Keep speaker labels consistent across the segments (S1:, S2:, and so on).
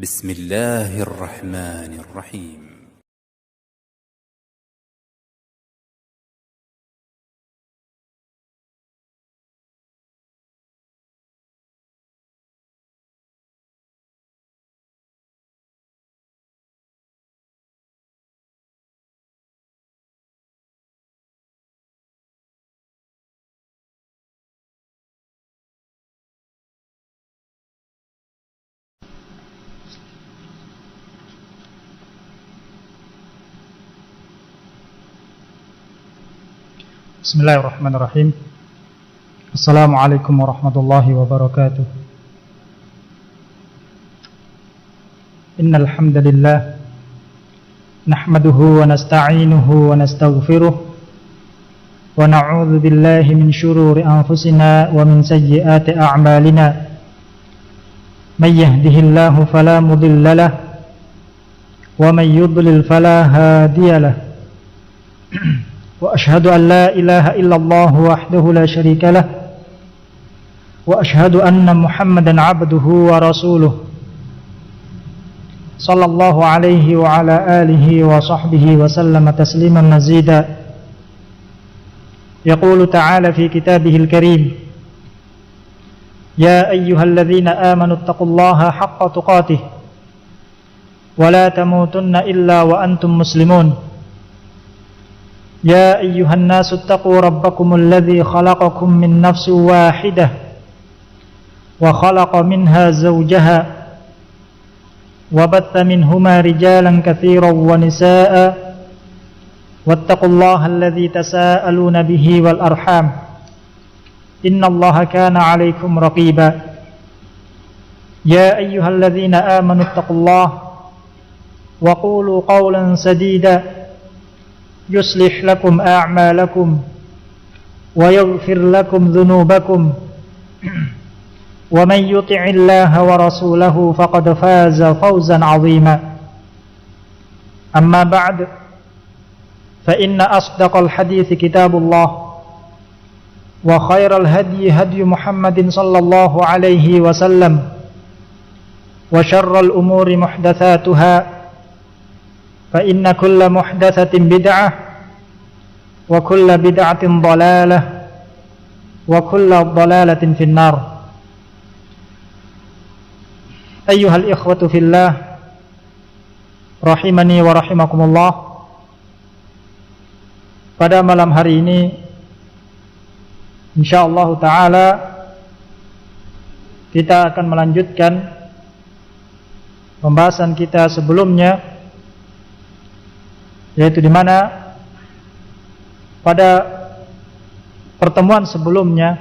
S1: بسم الله الرحمن الرحيم.
S2: Bismillahirrahmanirrahim. Assalamualaikum warahmatullahi wabarakatuh. Innal hamdalillah nahmaduhu wa nasta'inuhu wa nastaghfiruh wa na'udzu billahi min shururi anfusina wa min sayyiati a'malina. May yahdihillahu fala mudilla lahu wa may yudlil fala hadiya lahu. وأشهد أن لا إله إلا الله وحده لا شريك له وأشهد أن محمدا عبده ورسوله صلى الله عليه وعلى آله وصحبه وسلم تسليما مزيدا. يقول تعالى في كتابه الكريم: يا أيها الذين آمنوا اتقوا الله حق تقاته ولا تموتن إلا وأنتم مسلمون. يا أيها الناس اتقوا ربكم الذي خلقكم من نفس واحدة وخلق منها زوجها وبث منهما رجالا كثيرا ونساء واتقوا الله الذي تساءلون به والأرحام إن الله كان عليكم رقيبا. يا أيها الذين آمنوا اتقوا الله وقولوا قولا سديدا يصلح لكم أعمالكم ويغفر لكم ذنوبكم ومن يطع الله ورسوله فقد فاز فوزا عظيما. أما بعد فإن أصدق الحديث كتاب الله وخير الهدي هدي محمد صلى الله عليه وسلم وشر الأمور محدثاتها فإن كل محدثة بدعة وكل بدعة ضلالة وكل ضلالة في النار. أيها الإخوة في الله rahimani wa rahimakumullah. Pada malam hari ini insyaallah taala kita akan melanjutkan pembahasan kita sebelumnya, yaitu di mana pada pertemuan sebelumnya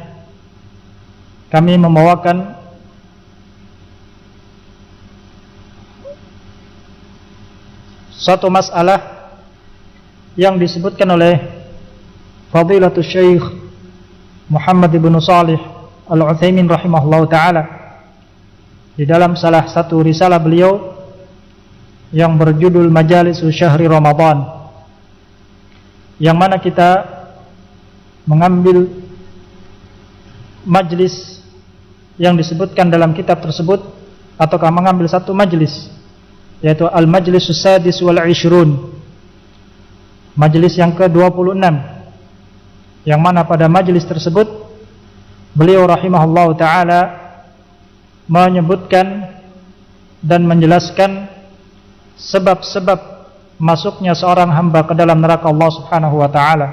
S2: kami membawakan satu masalah yang disebutkan oleh Fadilatul Syekh Muhammad ibn Shalih Al-Utsaimin rahimahullahu taala di dalam salah satu risalah beliau yang berjudul Majalisus Syahri Ramadan, yang mana kita mengambil majlis yang disebutkan dalam kitab tersebut, ataukah mengambil satu majlis, yaitu Al-Majlisus Sadis wal Ishrun, majlis yang ke-26, yang mana pada majlis tersebut beliau rahimahullahu ta'ala menyebutkan dan menjelaskan sebab-sebab masuknya seorang hamba ke dalam neraka Allah Subhanahu wa taala.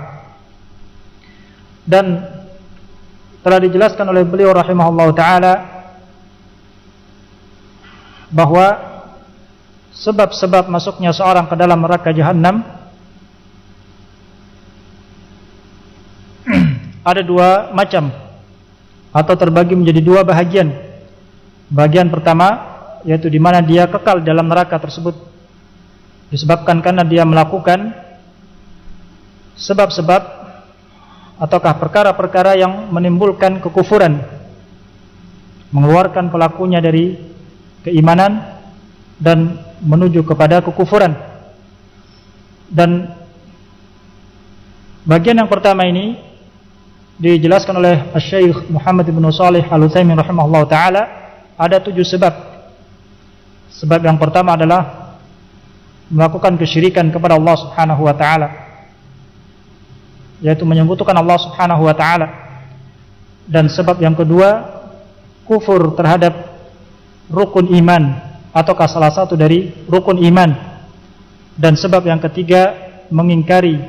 S2: Dan telah dijelaskan oleh beliau rahimahullahu taala bahwa sebab-sebab masuknya seorang ke dalam neraka jahanam ada dua macam, atau terbagi menjadi dua bahagian. Bagian pertama yaitu di mana dia kekal dalam neraka tersebut disebabkan karena dia melakukan sebab-sebab ataukah perkara-perkara yang menimbulkan kekufuran, mengeluarkan pelakunya dari keimanan dan menuju kepada kekufuran. Dan bagian yang pertama ini dijelaskan oleh Syekh Muhammad ibn Shalih Al-Utsaimin rahimahullah taala, ada 7 sebab Sebab yang pertama adalah melakukan kesyirikan kepada Allah Subhanahu wa taala, yaitu menyekutukan Allah Subhanahu wa taala. Dan sebab yang kedua, kufur terhadap rukun iman ataukah salah satu dari rukun iman. Dan sebab yang ketiga, mengingkari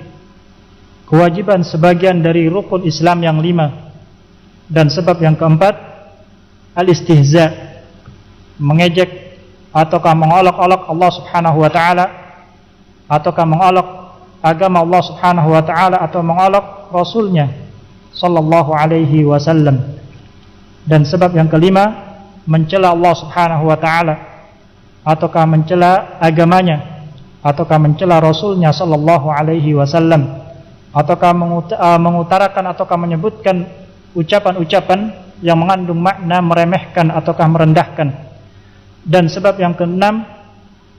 S2: kewajiban sebagian dari rukun Islam yang 5. Dan sebab yang keempat, al-istihza, mengejek ataukah mengolok-olok Allah Subhanahu wa taala, ataukah mengolok agama Allah Subhanahu wa taala, atau mengolok Rasulnya sallallahu alaihi wasallam. Dan sebab yang kelima, mencela Allah Subhanahu wa taala, ataukah mencela agamanya, ataukah mencela Rasulnya sallallahu alaihi wasallam, ataukah mengutarakan ataukah menyebutkan ucapan-ucapan yang mengandung makna meremehkan ataukah merendahkan. Dan sebab yang keenam,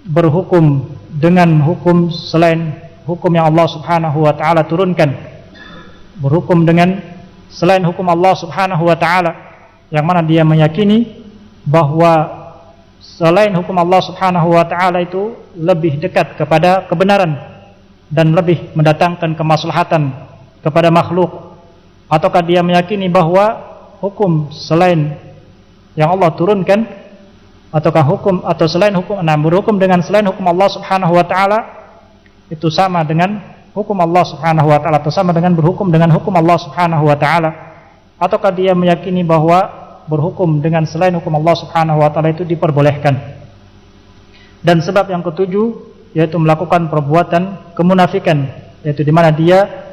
S2: berhukum dengan hukum selain hukum yang Allah Subhanahu wa taala turunkan. Berhukum dengan selain hukum Allah Subhanahu wa taala, yang mana dia meyakini bahwa selain hukum Allah Subhanahu wa taala itu lebih dekat kepada kebenaran dan lebih mendatangkan kemaslahatan kepada makhluk. Ataukah dia meyakini bahwa hukum selain yang Allah turunkan, ataukah hukum atau selain hukum, berhukum dengan selain hukum Allah Subhanahu wa taala itu sama dengan hukum Allah Subhanahu wa taala, atau sama dengan berhukum dengan hukum Allah Subhanahu wa taala. Ataukah dia meyakini bahwa berhukum dengan selain hukum Allah Subhanahu wa taala itu diperbolehkan. Dan sebab yang ketujuh, yaitu melakukan perbuatan kemunafikan, yaitu di mana dia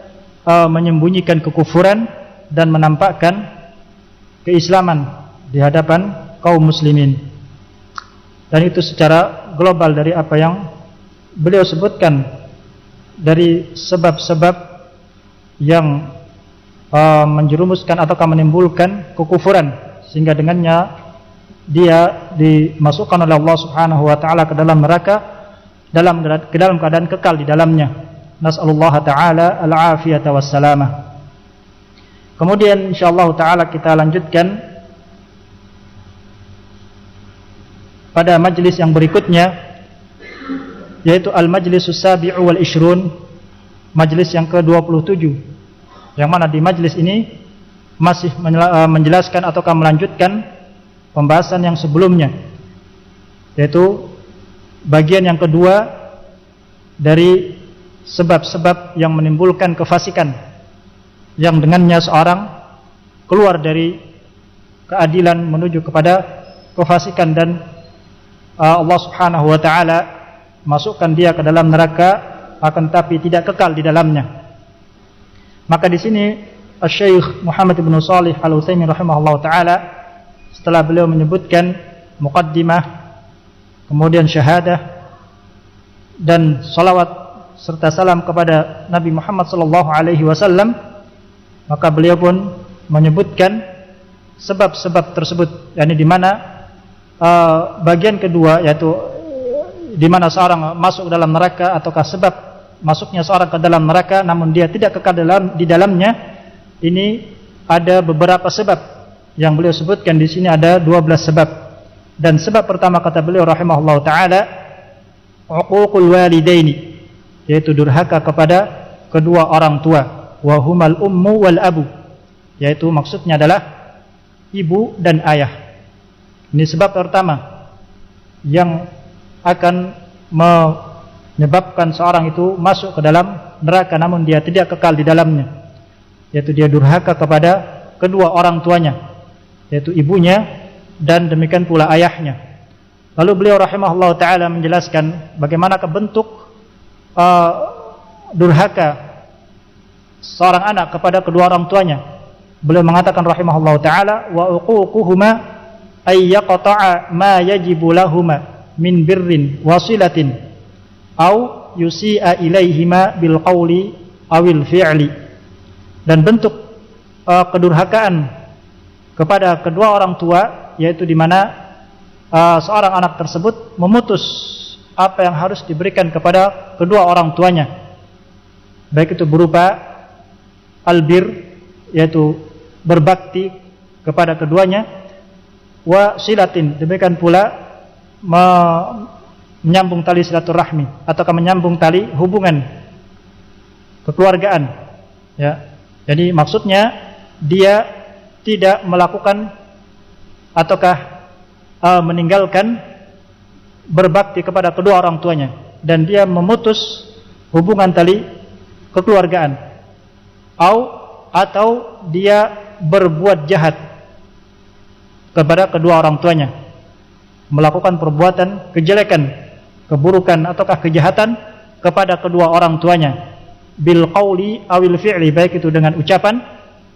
S2: menyembunyikan kekufuran dan menampakkan keislaman di hadapan kaum muslimin. Dan itu secara global dari apa yang beliau sebutkan dari sebab-sebab yang menjerumuskan ataukah menimbulkan kekufuran, sehingga dengannya dia dimasukkan oleh Allah Subhanahu wa taala ke dalam neraka dalam keadaan kekal di dalamnya. Nas'alullah taala al-afiyata wassalamah. Kemudian insyaallah taala kita lanjutkan pada majlis yang berikutnya, yaitu al-majlisus sabi'u wal ishrun, majlis yang ke-27, yang mana di majlis ini masih menjelaskan ataukah melanjutkan pembahasan yang sebelumnya, yaitu bagian yang kedua dari sebab-sebab yang menimbulkan kefasikan, yang dengannya seorang keluar dari keadilan menuju kepada kefasikan, dan Allah Subhanahu wa taala masukkan dia ke dalam neraka, akan tapi tidak kekal di dalamnya. Maka di sini Syekh Muhammad bin Shalih Al-Utsaimin rahimahullah taala, setelah beliau menyebutkan muqaddimah, kemudian syahadah dan salawat serta salam kepada Nabi Muhammad sallallahu alaihi wasallam, maka beliau pun menyebutkan sebab-sebab tersebut, yakni di mana bagian kedua, yaitu di mana seorang masuk dalam neraka, ataukah sebab masuknya seorang ke dalam neraka namun dia tidak kekal di dalamnya. Ini ada beberapa sebab yang beliau sebutkan di sini, ada 12 sebab. Dan sebab pertama kata beliau rahimahullah taala, uququl walidaini, yaitu durhaka kepada kedua orang tua, wa humal ummu wal abu, yaitu maksudnya adalah ibu dan ayah. Ini sebab pertama yang akan menyebabkan seorang itu masuk ke dalam neraka namun dia tidak kekal di dalamnya, yaitu dia durhaka kepada kedua orang tuanya, yaitu ibunya dan demikian pula ayahnya. Lalu beliau rahimahullah taala menjelaskan bagaimana bentuk durhaka seorang anak kepada kedua orang tuanya. Beliau mengatakan rahimahullah taala, wa uququhuma ay yaqta'a ma yajibu lahuma min birrin wasilatin au yusi'a ilaihima bil qawli awil fi'li. Dan bentuk kedurhakaan kepada kedua orang tua, yaitu di mana seorang anak tersebut memutus apa yang harus diberikan kepada kedua orang tuanya, baik itu berupa albir, yaitu berbakti kepada keduanya, wa silatin, demikian pula menyambung tali silaturahmi ataukah menyambung tali hubungan kekeluargaan, ya. Jadi maksudnya dia tidak melakukan ataukah meninggalkan berbakti kepada kedua orang tuanya, dan dia memutus hubungan tali kekeluargaan, atau dia berbuat jahat kepada kedua orang tuanya, melakukan perbuatan kejelekan, keburukan ataukah kejahatan kepada kedua orang tuanya, bil qauli awil fi'li, baik itu dengan ucapan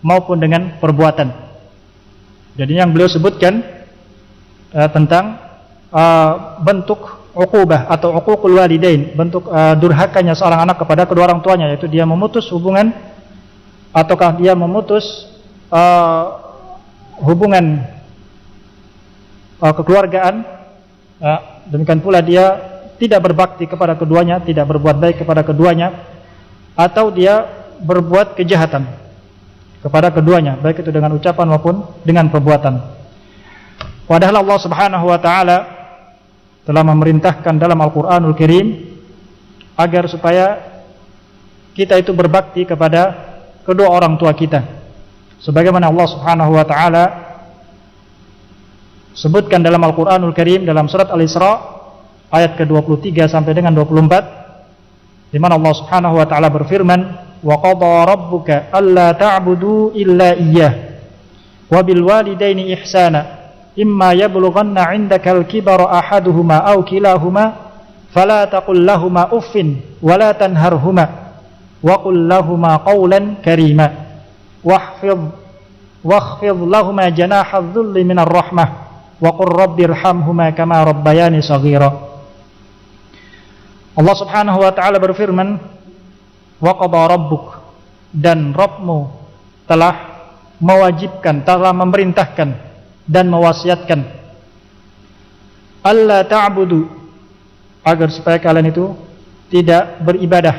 S2: maupun dengan perbuatan. Jadi yang beliau sebutkan tentang bentuk uqubah atau uququl walidain, bentuk durhakanya seorang anak kepada kedua orang tuanya, yaitu dia memutus hubungan ataukah dia memutus hubungan kekeluargaan. Demikian pula dia tidak berbakti kepada keduanya, tidak berbuat baik kepada keduanya, atau dia berbuat kejahatan kepada keduanya, baik itu dengan ucapan maupun dengan perbuatan. Padahal Allah Subhanahu wa taala telah memerintahkan dalam Al-Qur'anul Karim agar supaya kita itu berbakti kepada kedua orang tua kita, sebagaimana Allah Subhanahu wa taala sebutkan dalam Al-Qur'anul Karim dalam surat Al-Isra ayat ke-23 sampai dengan 24, di mana Allah Subhanahu wa taala berfirman, wa qada rabbuka alla ta'budu illa iyyah wa bil walidaini ihsana imma yablughanna 'indakal kibara ahaduhuma aw kilahuma fala taqul lahumā uffin wa la tanharhumā wa qul lahumā qawlan karīmā wakhfid lahumā janāha adh-dhulli minar rahmah wa qur rabbirhamhumā kamā rabbayāni shaghīrā. Allah Subhanahu wa taala berfirman, wa qada rabbuk, dan Rabbmu telah mewajibkan, telah memerintahkan dan mewasiatkan, alla ta'budu, agar supaya kalian itu tidak beribadah,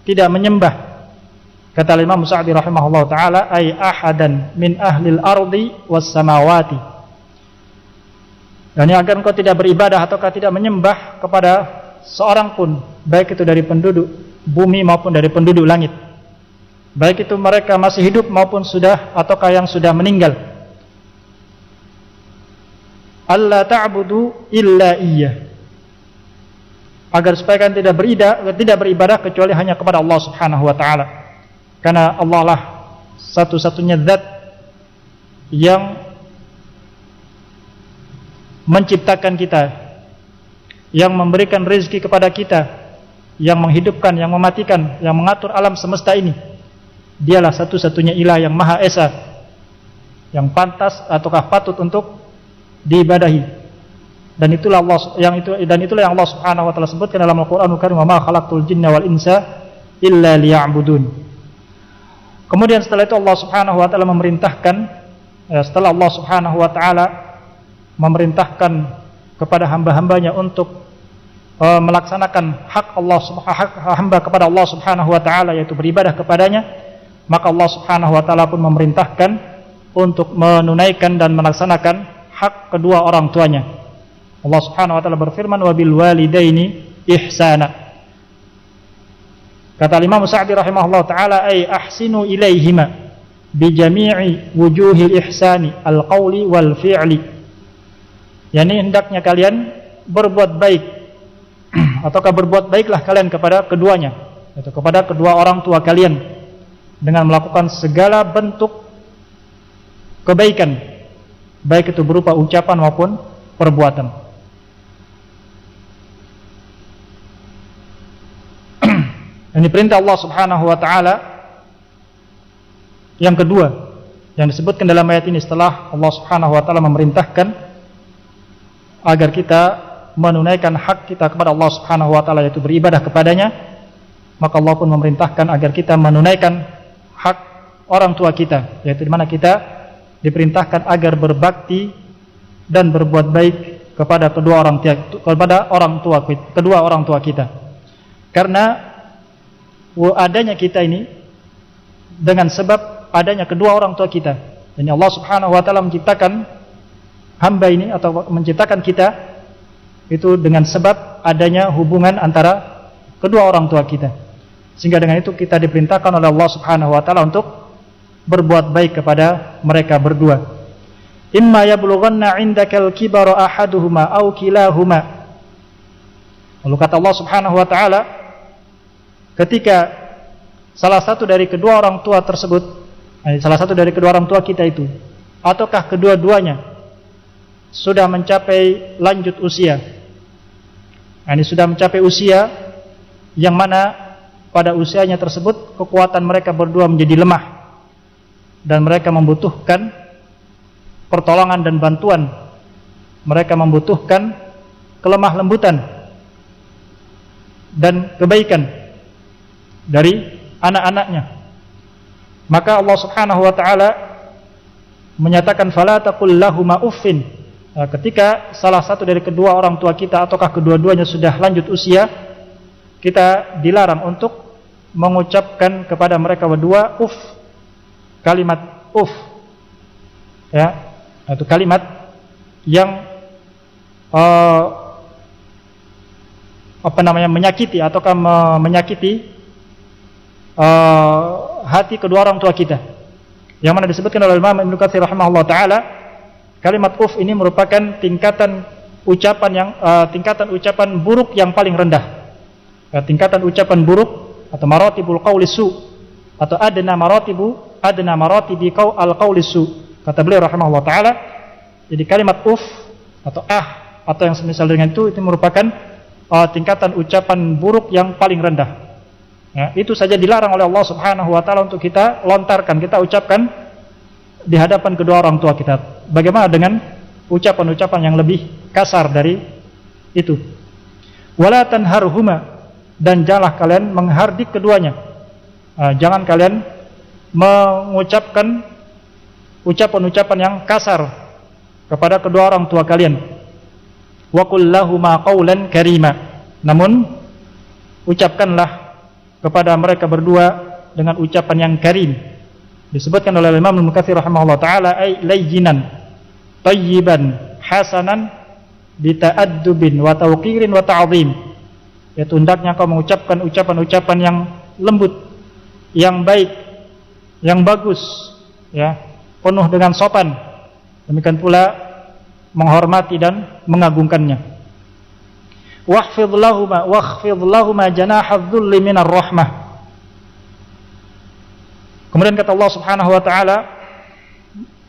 S2: tidak menyembah. Kata Imam Sa'di rahimahullah taala, ay ahadan min ahlil ardi was samawati, dan agar engkau tidak beribadah ataukah tidak menyembah kepada seorang pun, baik itu dari penduduk bumi maupun dari penduduk langit, baik itu mereka masih hidup maupun sudah ataukah yang sudah meninggal. Alla ta'budu illa iyyah, agar supaya kalian tidak beribadah kecuali hanya kepada Allah Subhanahu wa taala, karena Allah lah satu-satunya zat yang menciptakan kita, yang memberikan rezeki kepada kita, yang menghidupkan, yang mematikan, yang mengatur alam semesta ini. Dialah satu-satunya ilah yang Maha Esa, yang pantas ataukah patut untuk diibadahi. Dan itulah yang Allah Subhanahu wa taala sebutkan dalam Al-Qur'anul Karim, wa ma khalaqtul jinna wal insa illa liya'budun. Kemudian setelah itu Allah Subhanahu wa taala memerintahkan, setelah Allah Subhanahu wa taala memerintahkan kepada hamba-hambanya untuk melaksanakan hak hamba kepada Allah Subhanahu wa taala, yaitu beribadah kepadanya, maka Allah Subhanahu wa taala pun memerintahkan untuk menunaikan dan melaksanakan hak kedua orang tuanya. Allah Subhanahu wa taala berfirman, wa bil walidaini ihsana. Kata Imam Sa'di rahimahullah taala, ay ahsinu ilaihima bi jami'i wujuhil ihsani al qawli wal fi'li. Yani hendaknya kalian berbuat baik ataukah berbuat baiklah kalian kepada keduanya, yaitu kepada kedua orang tua kalian, dengan melakukan segala bentuk kebaikan, baik itu berupa ucapan maupun perbuatan. Ini perintah Allah Subhanahu wa taala yang kedua yang disebutkan dalam ayat ini, setelah Allah Subhanahu wa taala memerintahkan agar kita menunaikan hak kita kepada Allah Subhanahu wa taala, yaitu beribadah kepadanya, maka Allah pun memerintahkan agar kita menunaikan hak orang tua kita, yaitu di mana kita diperintahkan agar berbakti dan berbuat baik kepada kedua orang tua kita. Karena adanya kita ini dengan sebab adanya kedua orang tua kita. Ini Allah Subhanahu wa taala menciptakan hamba ini atau menciptakan kita itu dengan sebab adanya hubungan antara kedua orang tua kita. Sehingga dengan itu kita diperintahkan oleh Allah Subhanahu wa taala untuk berbuat baik kepada mereka berdua. Imma yablughanna 'indakal kibara ahaduhuma aw kilahuma. Lalu kata Allah Subhanahu wa taala, ketika salah satu dari kedua orang tua tersebut, salah satu dari kedua orang tua kita itu, ataukah kedua-duanya sudah mencapai lanjut usia. Ini sudah mencapai usia yang mana pada usianya tersebut kekuatan mereka berdua menjadi lemah dan mereka membutuhkan pertolongan dan bantuan. Mereka membutuhkan kelemah lembutan dan kebaikan dari anak-anaknya. Maka Allah Subhanahu wa taala menyatakan fala taqul lahuma uffin. Ketika salah satu dari kedua orang tua kita ataukah kedua-duanya sudah lanjut usia, kita dilarang untuk mengucapkan kepada mereka berdua kalimat ya, itu kalimat yang menyakiti ataukah menyakiti hati kedua orang tua kita. Yang mana disebutkan oleh Imam Ibnu Katsir rahimahullah taala, kalimat ini merupakan tingkatan ucapan buruk yang paling rendah. Tingkatan ucapan buruk atau maratibul qawli su, atau adna maratibi al-qawli su. Kata beliau rahimahullah taala, jadi kalimat atau atau yang semisal dengan itu merupakan tingkatan ucapan buruk yang paling rendah. Ya, itu saja dilarang oleh Allah Subhanahu wa taala untuk kita lontarkan, kita ucapkan di hadapan kedua orang tua kita. Bagaimana dengan ucapan-ucapan yang lebih kasar dari itu? Wala tanharhuma, dan janganlah kalian menghardik keduanya. Jangan kalian mengucapkan ucapan-ucapan yang kasar kepada kedua orang tua kalian. Wa qul lahuma qawlan karima, namun ucapkanlah kepada mereka berdua dengan ucapan yang karim. Disebutkan oleh Imam Ibnu Katsir rahimahullah taala, ay layyinan tayyiban hasanan bita'addubin wa tawqirin wa ta'zim. Yaitu hendaknya kau mengucapkan ucapan-ucapan yang lembut, yang baik, yang bagus, ya, penuh dengan sopan. Demikian pula menghormati dan mengagungkannya. Wakhfid lahuma janahadz-dzulli minar rahmah. Kemudian kata Allah Subhanahu wa taala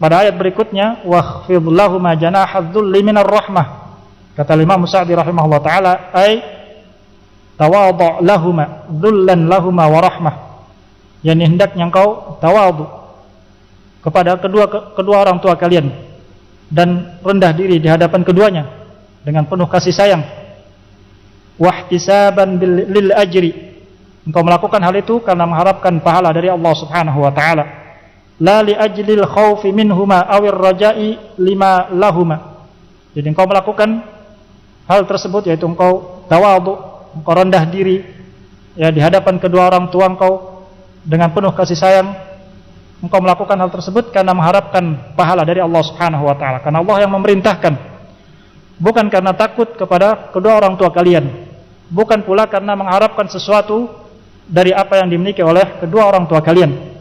S2: pada ayat berikutnya, wakhfid lahuma janahadz-dzulli minar rahmah. Kata Imam Sa'di rahimahullah taala, ay tawadhu lahuma dzullan lahuma wa rahmah. Yani hendaknya engkau tawadhu kepada kedua orang tua kalian dan rendah diri di hadapan keduanya dengan penuh kasih sayang. Wahtisaban lil ajri, engkau melakukan hal itu karena mengharapkan pahala dari Allah Subhanahu wa taala. La li ajlil khaufi minhuma awir raja'i lima lahuma. Jadi engkau melakukan hal tersebut, yaitu engkau tawadhu, engkau rendah diri ya di hadapan kedua orang tua engkau dengan penuh kasih sayang. Engkau melakukan hal tersebut karena mengharapkan pahala dari Allah Subhanahu wa taala, karena Allah yang memerintahkan, bukan karena takut kepada kedua orang tua kalian, bukan pula karena mengharapkan sesuatu dari apa yang dimiliki oleh kedua orang tua kalian.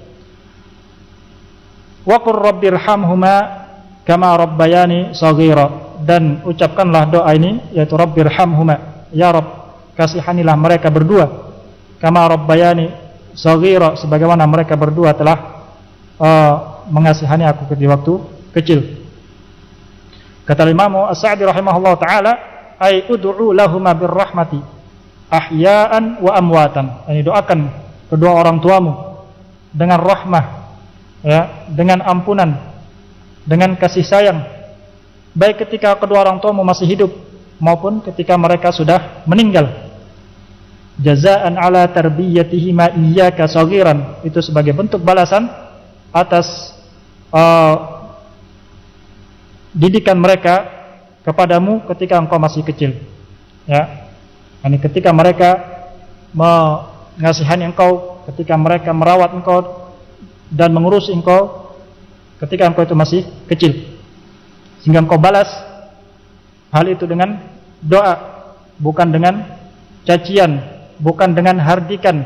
S2: Wa qur rabbirhamhuma kama rabbayani shaghira, dan ucapkanlah doa ini, yaitu rabbirhamhuma, ya Rabb, kasihanilah mereka berdua, kama rabbayani shaghira, sebagaimana mereka berdua telah mengasihani aku di waktu kecil. Kata Imam As-Sa'di rahimahullah taala, ay ud'u lahuma birrahmati ahya'an wa amwatan. Ini doakan kedua orang tuamu dengan rahmah, ya, dengan ampunan, dengan kasih sayang, baik ketika kedua orang tuamu masih hidup maupun ketika mereka sudah meninggal. Jazaan ala tarbiyatihima iyyaka saghiran, itu sebagai bentuk balasan atas didikan mereka kepadamu ketika engkau masih kecil, ya. Ini ketika mereka mengasihani engkau, ketika mereka merawat engkau dan mengurus engkau ketika engkau itu masih kecil, sehingga engkau balas hal itu dengan doa, bukan dengan cacian, bukan dengan hardikan,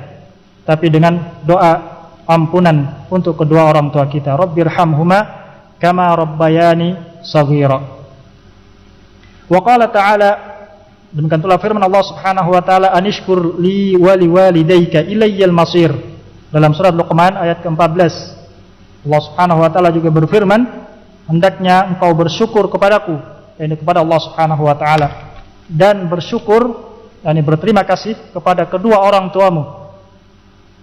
S2: tapi dengan doa ampunan untuk kedua orang tua kita. Rabbirhamhuma kama rabbayani shaghira. Wa qala ta'ala, demikian pula firman Allah Subhanahu wa taala, anishkur li wa liwalidayka ilayyal masir, dalam surat Luqman ayat ke-14. Allah Subhanahu wa taala juga berfirman, hendaknya engkau bersyukur kepadaku, yakni kepada Allah Subhanahu wa taala, dan bersyukur, yakni berterima kasih kepada kedua orang tuamu.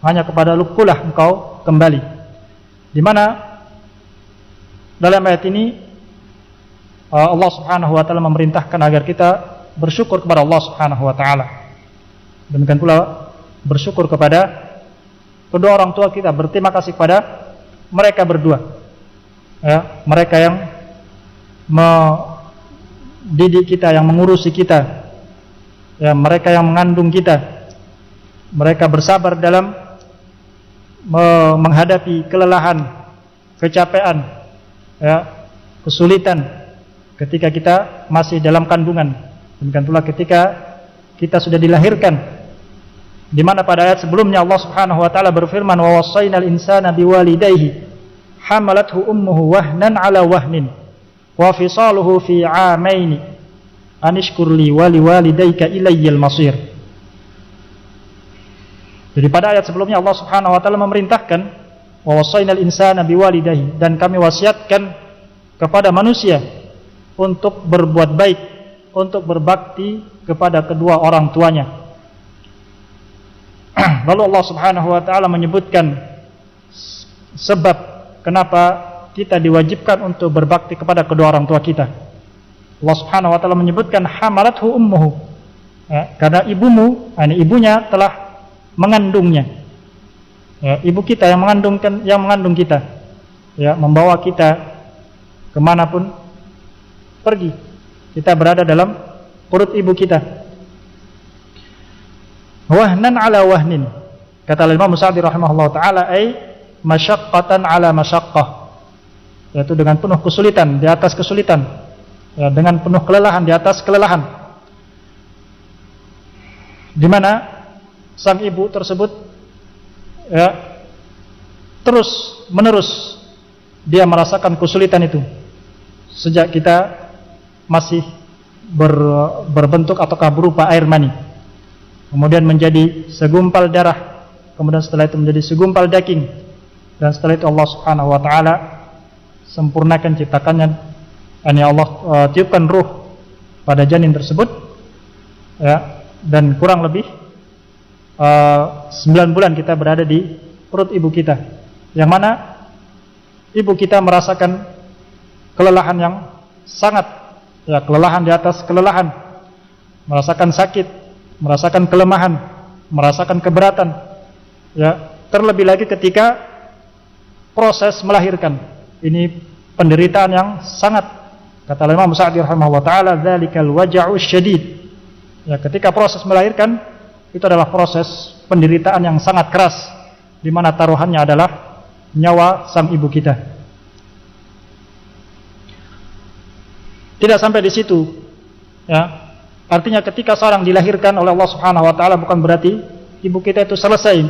S2: Hanya kepada lukulah engkau kembali. Di mana dalam ayat ini Allah Subhanahu wa taala memerintahkan agar kita bersyukur kepada Allah Subhanahu wa taala. Demikian pula bersyukur kepada kedua orang tua kita, berterima kasih kepada mereka berdua, ya, mereka yang mendidik kita, yang mengurusi kita, ya, mereka yang mengandung kita, mereka bersabar dalam menghadapi kelelahan, kecapean, ya, kesulitan ketika kita masih dalam kandungan. Demikian pula ketika kita sudah dilahirkan, di mana pada ayat sebelumnya Allah Subhanahu wa taala berfirman, wa wassaynal insana biwalidayhi hamalathu ummuhu wahnan ala wahnin wa fisaluhu fi 'amaini anishkur li wa liwalidayka ilayyal masir. Jadi pada ayat sebelumnya Allah Subhanahu wa taala memerintahkan, wa wassaynal insana biwalidayhi, dan kami wasiatkan kepada manusia untuk berbuat baik, untuk berbakti kepada kedua orang tuanya. Lalu Allah Subhanahu wa taala menyebutkan sebab kenapa kita diwajibkan untuk berbakti kepada kedua orang tua kita. Allah Subhanahu wa taala menyebutkan hamalathu ummuhu, ya, karena ibumu, ibunya telah mengandungnya. Ya, ibu kita yang mengandung kita, ya, membawa kita kemanapun pergi, kita berada dalam perut ibu kita. Wahnan ala wahnin, kata Imam Sa'di rahimahullah ta'ala, ay masyaqqatan ala masyaqqah, yaitu dengan penuh kesulitan di atas kesulitan, ya, dengan penuh kelelahan di atas kelelahan, di mana sang ibu tersebut, ya, terus menerus dia merasakan kesulitan itu sejak kita masih berbentuk ataukah berupa air mani, kemudian menjadi segumpal darah, kemudian setelah itu menjadi segumpal daging, dan setelah itu Allah Subhanahu wa taala sempurnakan ciptakannya, Allah tiupkan ruh pada janin tersebut, ya, dan kurang lebih 9 bulan kita berada di perut ibu kita, yang mana ibu kita merasakan kelelahan yang sangat, ya, kelelahan di atas kelelahan, merasakan sakit, merasakan kelemahan, merasakan keberatan, ya, terlebih lagi ketika proses melahirkan. Ini penderitaan yang sangat, kata Imam Sa'di rahimahullah ta'ala, dzalikal waja'u syadid, ya, ketika proses melahirkan itu adalah proses penderitaan yang sangat keras, di mana taruhannya adalah nyawa sang ibu kita. Tidak sampai di situ, ya. Artinya ketika seorang dilahirkan oleh Allah Subhanahu wa taala bukan berarti ibu kita itu selesai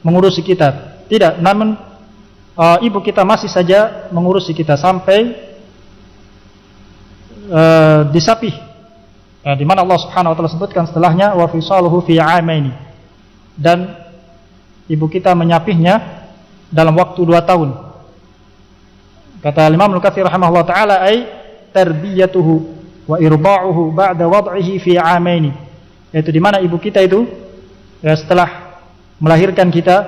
S2: mengurusi kita. Tidak, namun ibu kita masih saja mengurusi kita sampai disapih. Ya, di mana Allah Subhanahu wa taala sebutkan setelahnya, wa fisaluhu fi 'amaini, dan ibu kita menyapihnya dalam waktu 2 tahun. Kata Imam Al-Katsir rahimahullah taala, ay tarbiyatuhu wa irba'uhu ba'da wad'ihi fi 'amaini, yaitu di mana ibu kita itu, ya, setelah melahirkan kita,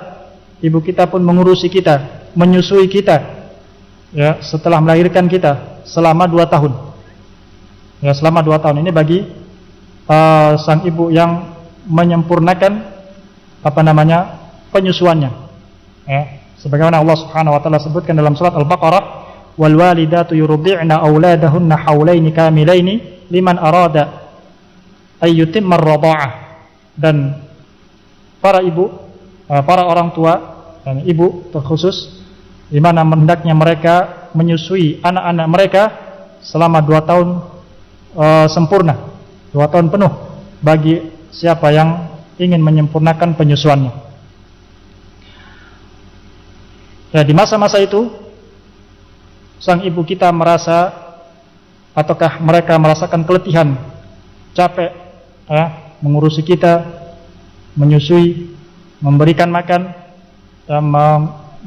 S2: ibu kita pun mengurusi kita, menyusui kita, ya, setelah melahirkan kita selama 2 tahun. Ya, selama 2 tahun ini bagi sang ibu yang menyempurnakan penyusuannya, ya, sebagaimana Allah Subhanahu wa taala sebutkan dalam surat Al-Baqarah, wal walidatu yurdi'na auladahunna haulaini kamilaini liman arada ay yutimma ar-radha'ah, dan para ibu, para orang tua dan ibu terkhusus, di mana hendaknya mereka menyusui anak-anak mereka selama 2 tahun sempurna, 2 tahun penuh bagi siapa yang ingin menyempurnakan penyusuannya. Ya, di masa-masa itu sang ibu kita merasa, ataukah mereka merasakan keletihan, capek ya, mengurusi kita, menyusui, memberikan makan, dan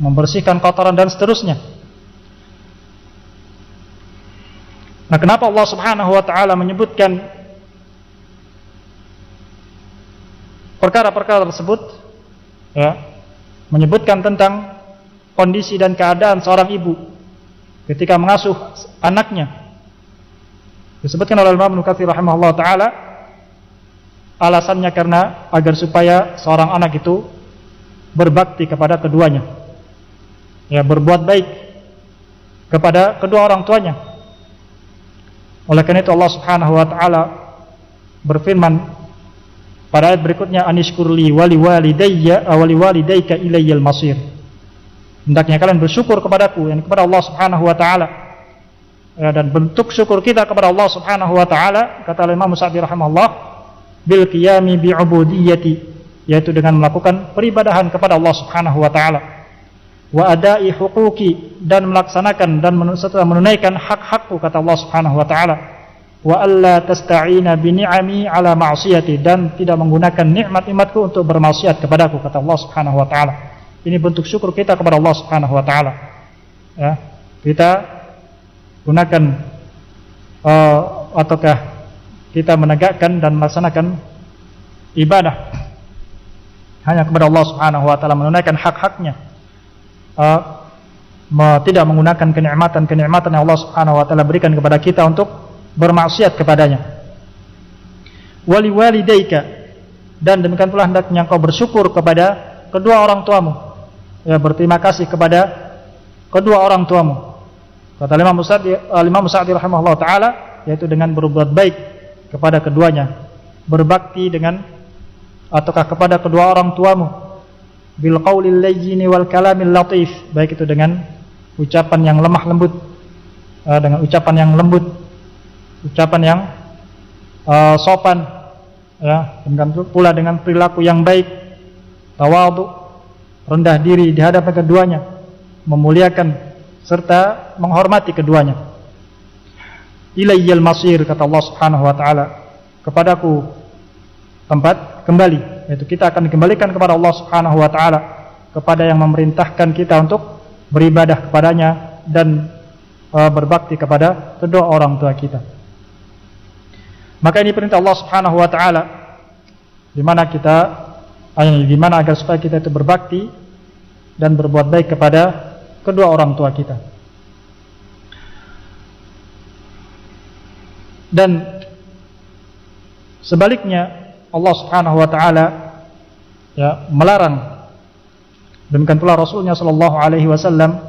S2: membersihkan kotoran dan seterusnya. Nah, kenapa Allah Subhanahu wa taala menyebutkan perkara-perkara tersebut? Ya, menyebutkan tentang kondisi dan keadaan seorang ibu ketika mengasuh anaknya. Disebutkan oleh Imam Ibnu Katsir rahimahullah taala, alasannya karena agar supaya seorang anak itu berbakti kepada keduanya, ya, berbuat baik kepada kedua orang tuanya. Oleh karena itu Allah Subhanahu wa taala berfirman pada ayat berikutnya, anishkurli wali walidayya awali walidayka ilayyal masir. Hendaknya kalian bersyukur kepadaku, yakni kepada Allah Subhanahu wa taala. Ya, dan bentuk syukur kita kepada Allah Subhanahu wa taala, kata Imam Sa'di rahimahullah, bil qiyami bi ubudiyyati, yaitu dengan melakukan peribadahan kepada Allah Subhanahu wa taala. Wa adai huquqi, dan melaksanakan dan setelah menunaikan hak-hakku, kata Allah Subhanahu wa taala. Wa alla tasta'ina bi ni'ami ala ma'siyati, dan tidak menggunakan nikmat-nikmatku untuk bermaksiat kepadaku, kata Allah Subhanahu wa taala. Ini bentuk syukur kita kepada Allah Subhanahu wa taala. Ya, kita gunakan ataukah kita menegakkan dan melaksanakan ibadah hanya kepada Allah Subhanahu wa taala, menunaikan hak-haknya. Tidak menggunakan kenikmatan yang Allah Subhanahu wa taala berikan kepada kita untuk bermaksiat kepadanya. Wali walidayka, dan demikian pula hendaknya engkau bersyukur kepada kedua orang tuamu, ya, berterima kasih kepada kedua orang tuamu. Kata Imam Sa'di rahimahullah taala, yaitu dengan berbuat baik kepada keduanya, berbakti dengan ataukah kepada kedua orang tuamu, bil qaulil layyini wal kalamil latif, baik itu dengan ucapan yang lemah lembut, dengan ucapan yang lembut, ucapan yang sopan, ya, demikian pula dengan perilaku yang baik, tawadhu, rendah diri di hadapan keduanya, memuliakan serta menghormati keduanya. Ilayyal masir, kata Allah Subhanahu wa taala, kepadaku tempat kembali, yaitu kita akan dikembalikan kepada Allah Subhanahu wa taala, kepada yang memerintahkan kita untuk beribadah kepadanya dan berbakti kepada kedua orang tua kita. Maka ini perintah Allah Subhanahu wa taala, di mana agar supaya kita itu berbakti dan berbuat baik kepada kedua orang tua kita. Dan sebaliknya Allah Subhanahu wa taala, ya, melarang, demikian pula Rasulnya sallallahu alaihi wasallam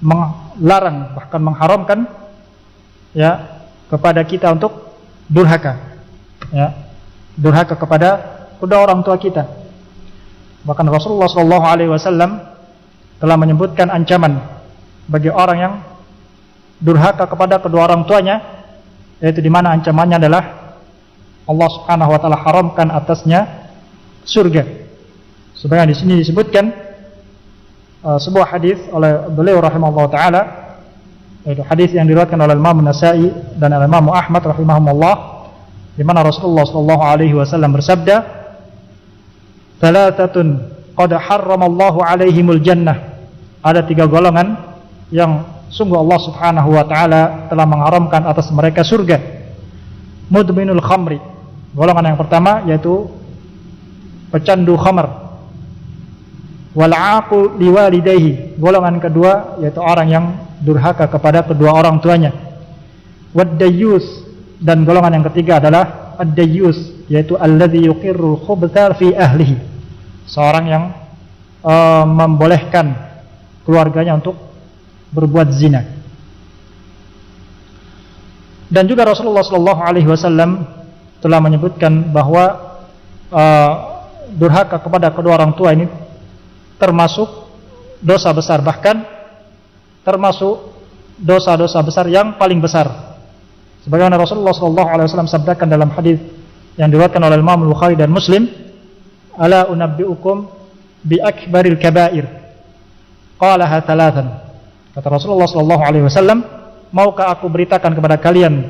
S2: melarang, bahkan mengharamkan, ya, kepada kita untuk durhaka, ya, durhaka kepada kedua orang tua kita. Bahkan Rasulullah sallallahu alaihi wasallam telah menyebutkan ancaman bagi orang yang durhaka kepada kedua orang tuanya, yaitu di mana ancamannya adalah Allah Subhanahu wa taala haramkan atasnya surga. Sebagaimana di sini disebutkan sebuah hadis oleh beliau rahimahullah taala, yaitu hadis yang diriwayatkan oleh Imam Nasa'i dan Imam Ahmad rahimahumullah, di mana Rasulullah sallallahu alaihi wasallam bersabda, "Thalathatun qad harramallahu alaihimul jannah." Ada 3 golongan yang sungguh Allah Subhanahu wa taala telah mengharamkan atas mereka surga. Mudminul khamri, golongan yang pertama yaitu pecandu khamr. Wal aqu liwalidayhi, golongan kedua yaitu orang yang durhaka kepada kedua orang tuanya. Wad dayyus, dan golongan yang ketiga adalah ad-dayyus, yaitu alladzi yuqirrul khubtha fi ahlihi, seorang yang membolehkan keluarganya untuk berbuat zina. Dan juga Rasulullah sallallahu alaihi wasallam telah menyebutkan bahwa durhaka kepada kedua orang tua ini termasuk dosa besar, bahkan termasuk dosa-dosa besar yang paling besar. Sebagaimana Rasulullah SAW sabdakan dalam hadis yang diriwayatkan oleh Imam Bukhari dan Muslim, "Ala unabbiukum bi akbaril kaba'ir." Qalaha thalathan. Kata Rasulullah SAW, maukah aku beritakan kepada kalian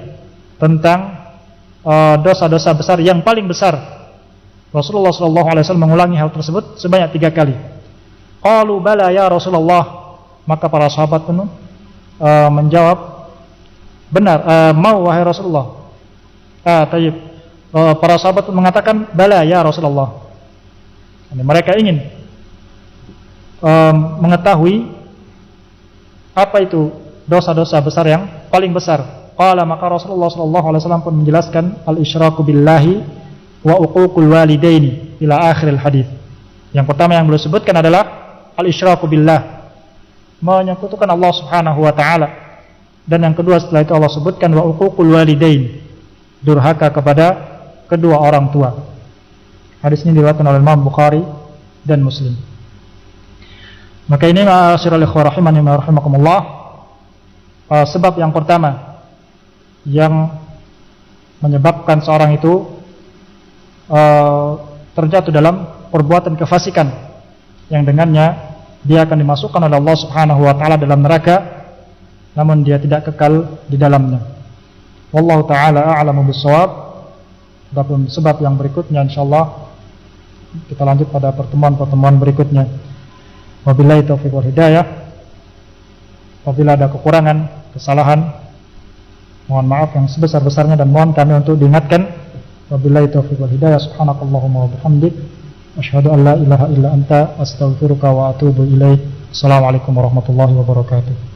S2: tentang dosa-dosa besar yang paling besar? Rasulullah SAW mengulangi hal tersebut sebanyak 3 kali. Qalu bala ya Rasulullah. Maka para sahabat pun menjawab, benar, mau wahai Rasulullah. Tayyib. Para sahabat pun mengatakan, bala ya Rasulullah. Mereka ingin mengetahui apa itu dosa-dosa besar yang paling besar. Qala, maka Rasulullah SAW pun menjelaskan, al-isyraku billahi wa uququl walidaini ila akhiril hadis. Yang pertama yang beliau sebutkan adalah al-isyraku billah, menyekutukan Allah Subhanahu wa taala. Dan yang kedua setelah itu Allah sebutkan wa uququl walidain, durhaka kepada kedua orang tua. Hadis ini diriwayatkan oleh Imam Bukhari dan Muslim. Maka ini ma'asyiral ikhwah rahimani wa rahimakumullah, sebab yang pertama yang menyebabkan seorang itu terjatuh dalam perbuatan kefasikan yang dengannya dia akan dimasukkan oleh Allah Subhanahu wa taala dalam neraka, namun dia tidak kekal di dalamnya. Wallahu taala a'lamu bissawab. Adapun sebab yang berikutnya insyaallah kita lanjut pada pertemuan-pertemuan berikutnya. Wabillahi taufiq wal hidayah. Apabila ada kekurangan, kesalahan, mohon maaf yang sebesar-besarnya dan mohon kami untuk diingatkan. Wabillahi taufiq wal hidayah. Subhanakallahumma wa bihamdik, asyhadu an la ilaha illa anta, astaghfiruka wa atubu ilaik. Assalamualaikum warahmatullahi wabarakatuh.